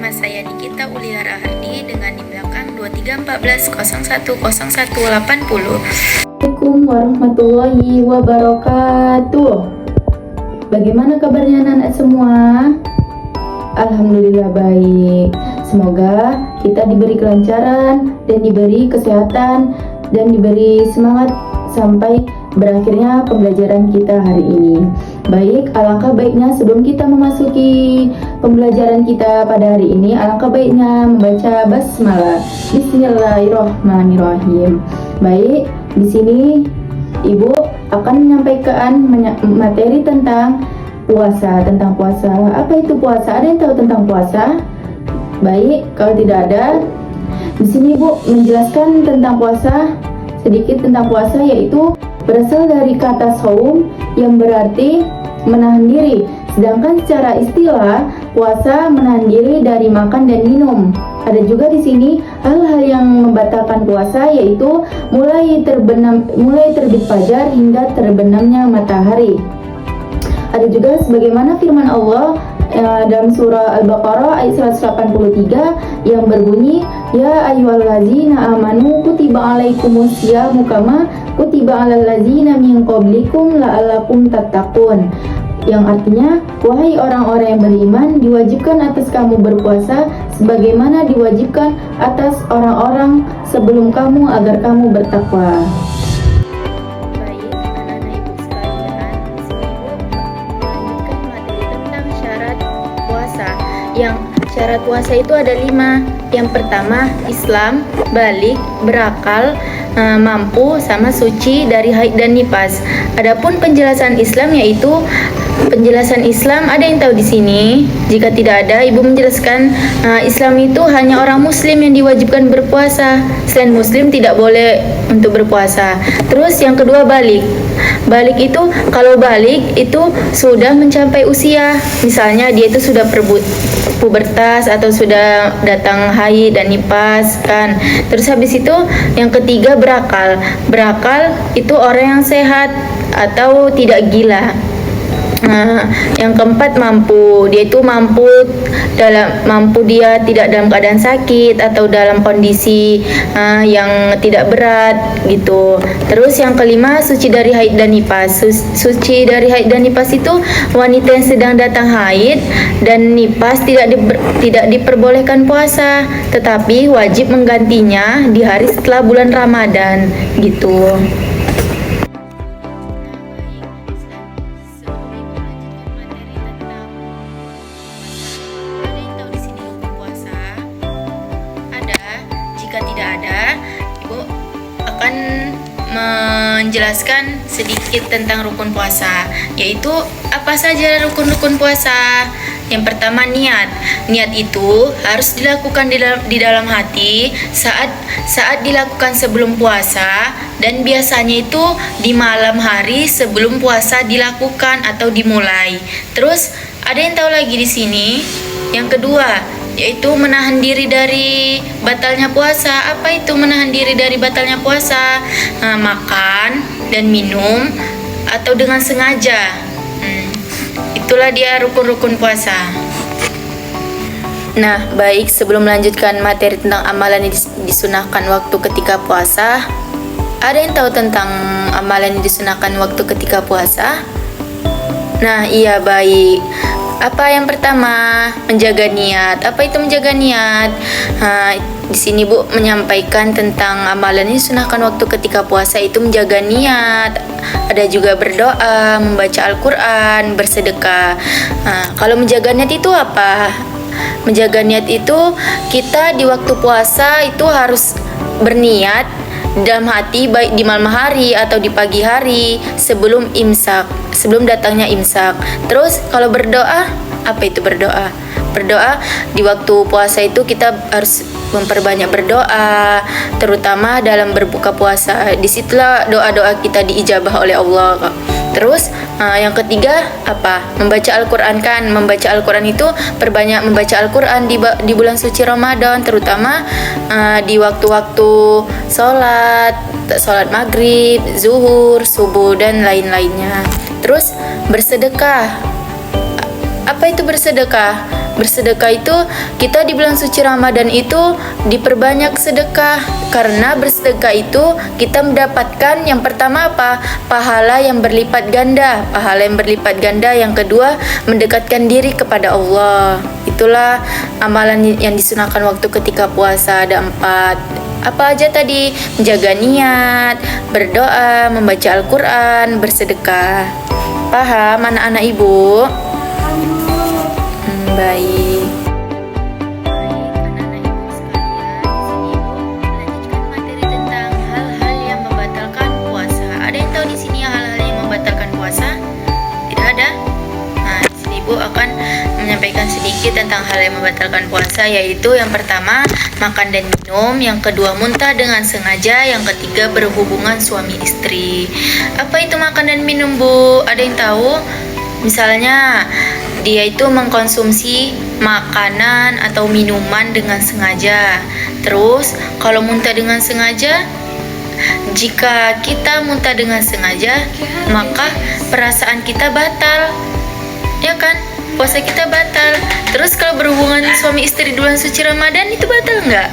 Nama saya Nikita Uliara Hardi dengan NIM belakang 2314010180. Assalamualaikum warahmatullahi wabarakatuh. Bagaimana kabarnya anak-anak semua? Alhamdulillah baik. Semoga kita diberi kelancaran dan diberi kesehatan dan diberi semangat sampai berakhirnya pembelajaran kita hari ini. Baik, alangkah baiknya sebelum kita memasuki pembelajaran kita pada hari ini, alangkah baiknya membaca basmalah. Bismillahirrahmanirrahim. Baik, di sini Ibu akan menyampaikan materi tentang puasa. Apa itu puasa? Ada yang tahu tentang puasa? Baik, kalau tidak ada, di sini Ibu menjelaskan tentang puasa, sedikit tentang puasa, yaitu berasal dari kata saum yang berarti menahan diri. Sedangkan secara istilah puasa menahan diri dari makan dan minum. Ada juga di sini hal-hal yang membatalkan puasa, yaitu mulai terbit fajar hingga terbenamnya matahari. Ada juga sebagaimana firman Allah dalam surah Al-Baqarah ayat 183 yang berbunyi, ya ayyuhallazina amanu kutiba alaikumusyamu kama kutiba alal ladzina min qablikum la'allakum tattaqun. Yang artinya, wahai orang-orang yang beriman, diwajibkan atas kamu berpuasa sebagaimana diwajibkan atas orang-orang sebelum kamu agar kamu bertakwa. Baik, anak-anak ibu sekalian, di sini Ibu melanjutkan materi tentang syarat puasa. Yang syarat puasa itu ada 5. Yang pertama, Islam, balik, berakal, mampu, sama suci dari haid dan nifas. Adapun penjelasan Islam, yaitu penjelasan Islam, ada yang tahu di sini? Jika tidak ada, Ibu menjelaskan Islam itu hanya orang Muslim yang diwajibkan berpuasa. Selain Muslim tidak boleh untuk berpuasa. Terus yang kedua, balik. Balik itu, kalau balik itu sudah mencapai usia. Misalnya dia itu sudah pubertas atau sudah datang haid dan nifas kan. Terus habis itu yang ketiga, berakal. Berakal itu orang yang sehat atau tidak gila. Yang keempat, mampu. Dia itu mampu dia tidak dalam keadaan sakit atau dalam kondisi yang tidak berat gitu. Terus yang kelima, suci dari haid dan nifas. Suci dari haid dan nifas itu wanita yang sedang datang haid dan nifas tidak diperbolehkan puasa, tetapi wajib menggantinya di hari setelah bulan Ramadan gitu. Jika tidak ada, Ibu akan menjelaskan sedikit tentang rukun puasa, yaitu apa saja rukun-rukun puasa. Yang pertama, niat. Niat itu harus dilakukan di dalam hati saat dilakukan sebelum puasa, dan biasanya itu di malam hari sebelum puasa dilakukan atau dimulai. Terus ada yang tahu lagi di sini? Yang kedua, yaitu menahan diri dari batalnya puasa. Apa itu menahan diri dari batalnya puasa? Makan dan minum atau dengan sengaja. Itulah dia rukun-rukun puasa. Nah, baik, sebelum melanjutkan materi tentang amalan yang disunahkan waktu ketika puasa, ada yang tahu tentang amalan yang disunahkan waktu ketika puasa? Nah, iya, baik. Apa yang pertama? Menjaga niat. Apa itu menjaga niat? Di sini Bu menyampaikan tentang amalan ini disunahkan waktu ketika puasa itu menjaga niat. Ada juga berdoa, membaca Al-Quran, bersedekah. Kalau menjaga niat itu apa? Menjaga niat itu kita di waktu puasa itu harus berniat dalam hati, baik di malam hari atau di pagi hari sebelum datangnya imsak. Terus kalau berdoa, apa itu berdoa? Berdoa di waktu puasa itu kita harus memperbanyak berdoa, terutama dalam berbuka puasa. Disitulah doa-doa kita diijabah oleh Allah. Terus yang ketiga apa? Membaca Al-Quran kan. Membaca Al-Quran itu perbanyak membaca Al-Quran di bulan suci Ramadan, terutama di waktu-waktu sholat maghrib, zuhur, subuh, dan lain-lainnya. Terus bersedekah. Apa itu bersedekah? bersedekah itu kita di bulan suci Ramadan itu diperbanyak sedekah, karena bersedekah itu kita mendapatkan yang pertama apa? Pahala yang berlipat ganda, yang kedua mendekatkan diri kepada Allah. Itulah amalan yang disunahkan waktu ketika puasa, ada 4. Apa aja tadi? Menjaga niat, berdoa, membaca Al-Quran, bersedekah. Paham anak-anak ibu? Baik. Anak-anak ibu sekalian, di sini ibu melanjutkan materi tentang hal-hal yang membatalkan puasa. Ada yang tahu di sini hal-hal yang membatalkan puasa? Tidak ada? Nah, di sini ibu akan menyampaikan sedikit tentang hal yang membatalkan puasa, yaitu yang pertama makan dan minum, yang kedua muntah dengan sengaja, yang ketiga berhubungan suami istri. Apa itu makan dan minum, Bu? Ada yang tahu? Misalnya dia itu mengkonsumsi makanan atau minuman dengan sengaja. Terus kalau muntah dengan sengaja, jika kita muntah dengan sengaja, maka perasaan kita batal, ya kan? Puasa kita batal. Terus kalau berhubungan suami istri di bulan suci Ramadan itu batal nggak?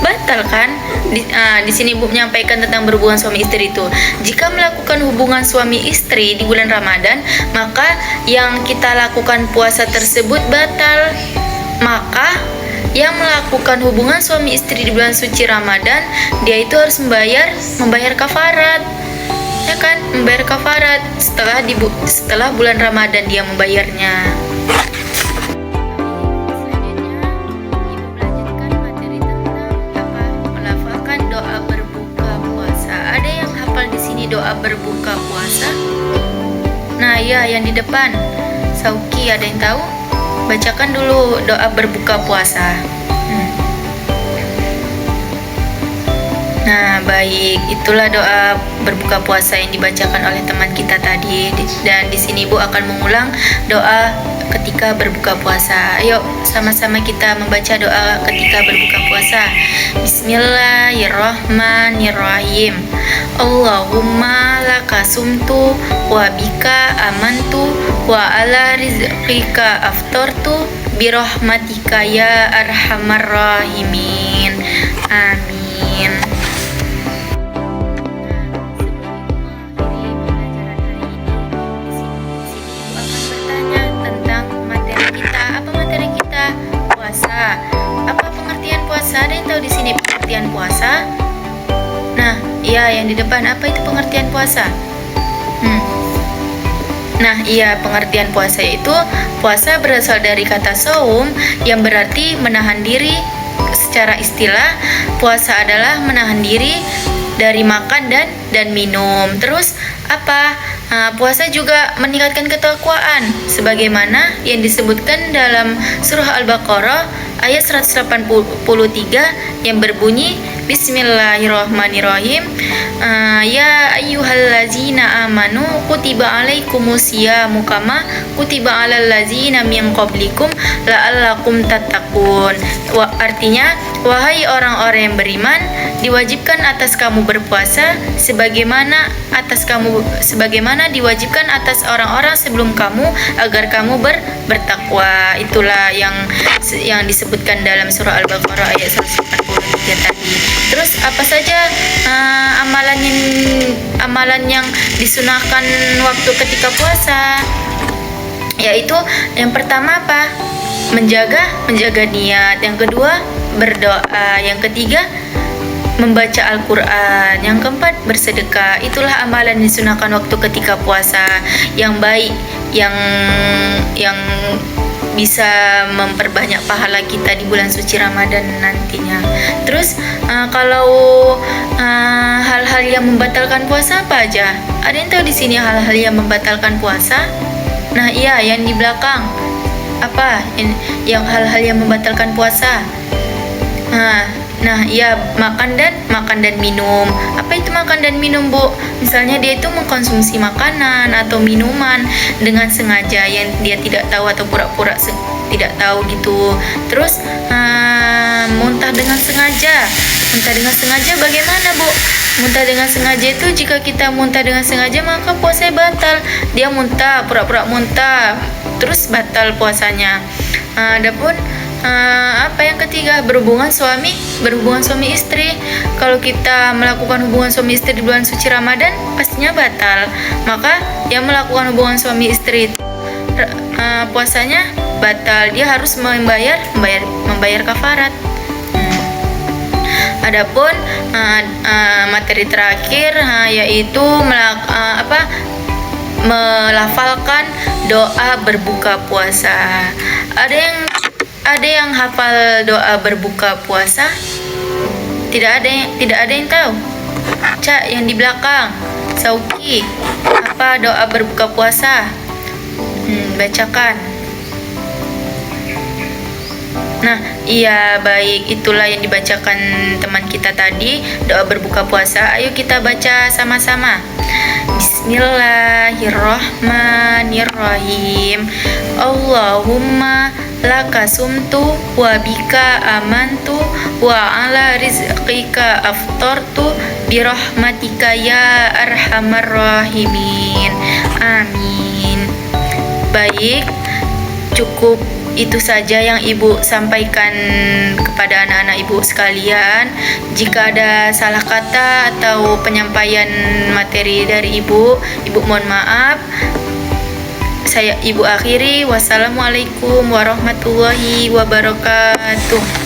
Batal kan? Di sini Ibu menyampaikan tentang berhubungan suami istri itu. Jika melakukan hubungan suami istri di bulan Ramadan, maka yang kita lakukan puasa tersebut batal. Maka yang melakukan hubungan suami istri di bulan suci Ramadan, dia itu harus membayar kafarat. Ya kan? Membayar kafarat setelah bulan Ramadan dia membayarnya. Doa berbuka puasa. Nah, ya yang di depan. Sauki, ada yang tahu? Bacakan dulu doa berbuka puasa. Nah, baik. Itulah doa berbuka puasa yang dibacakan oleh teman kita tadi. Dan di sini Ibu akan mengulang doa ketika berbuka puasa. Ayo sama-sama kita membaca doa ketika berbuka puasa. Bismillahirrahmanirrahim. Allahumma laka sumtu wa bika amantu wa ala rizqika aftartu birahmatika ya arhamar rahimin. Amin. Apa pengertian puasa? Ada yang tahu di sini pengertian puasa? Nah, iya yang di depan, apa itu pengertian puasa? Nah, iya pengertian puasa itu puasa berasal dari kata saum yang berarti menahan diri. Secara istilah, puasa adalah menahan diri dari makan dan minum. Terus apa? Puasa juga meningkatkan ketakwaan sebagaimana yang disebutkan dalam surah Al-Baqarah ayat 183 yang berbunyi Bismillahirrahmanirrahim. Ya ayyuhallazina amanu kutiba alaikumusyamu kama kutiba alal ladzina min qablikum la'allakum tattaqun. Artinya, wahai orang-orang yang beriman, diwajibkan atas kamu berpuasa sebagaimana diwajibkan atas orang-orang sebelum kamu agar kamu bertakwa. Itulah yang disebutkan dalam surah Al-Baqarah ayat 183 tadi. Terus apa saja amalan yang disunahkan waktu ketika puasa? Yaitu yang pertama apa? Menjaga niat. Yang kedua berdoa. Yang ketiga membaca Al-Quran. Yang keempat bersedekah. Itulah amalan yang disunahkan waktu ketika puasa yang baik, yang bisa memperbanyak pahala kita di bulan suci Ramadan nantinya. Terus kalau hal-hal yang membatalkan puasa apa aja? Ada yang tahu di sini hal-hal yang membatalkan puasa? Nah, iya yang di belakang. Apa yang hal-hal yang membatalkan puasa? Nah, iya makan dan minum. Apa itu makan dan minum, Bu? Misalnya dia itu mengkonsumsi makanan atau minuman dengan sengaja yang dia tidak tahu atau pura-pura tidak tahu gitu. Terus muntah dengan sengaja. Muntah dengan sengaja bagaimana, Bu? Muntah dengan sengaja itu jika kita muntah dengan sengaja maka puasa batal. Dia muntah, pura-pura muntah. terus batal puasanya. Adapun apa yang ketiga, berhubungan suami istri. Kalau kita melakukan hubungan suami istri di bulan suci Ramadan pastinya batal. Maka yang melakukan hubungan suami istri itu puasanya batal, dia harus membayar kafarat. Adapun materi terakhir yaitu melafalkan doa berbuka puasa. Ada yang hafal doa berbuka puasa? Tidak ada yang tahu. Cak yang di belakang, Sauki, apa doa berbuka puasa? Bacakan. Nah, iya, baik, itulah yang dibacakan teman kita tadi, doa berbuka puasa. Ayo kita baca sama-sama. Bismillahirrahmanirrahim. Allahumma laka sumtu wa bika amantu wa ala rizqika aftartu birahmatika ya arhamar rahimin. Amin. Baik, cukup itu saja yang Ibu sampaikan kepada anak-anak Ibu sekalian. Jika ada salah kata atau penyampaian materi dari Ibu mohon maaf. Saya Ibu akhiri. Wassalamualaikum warahmatullahi wabarakatuh.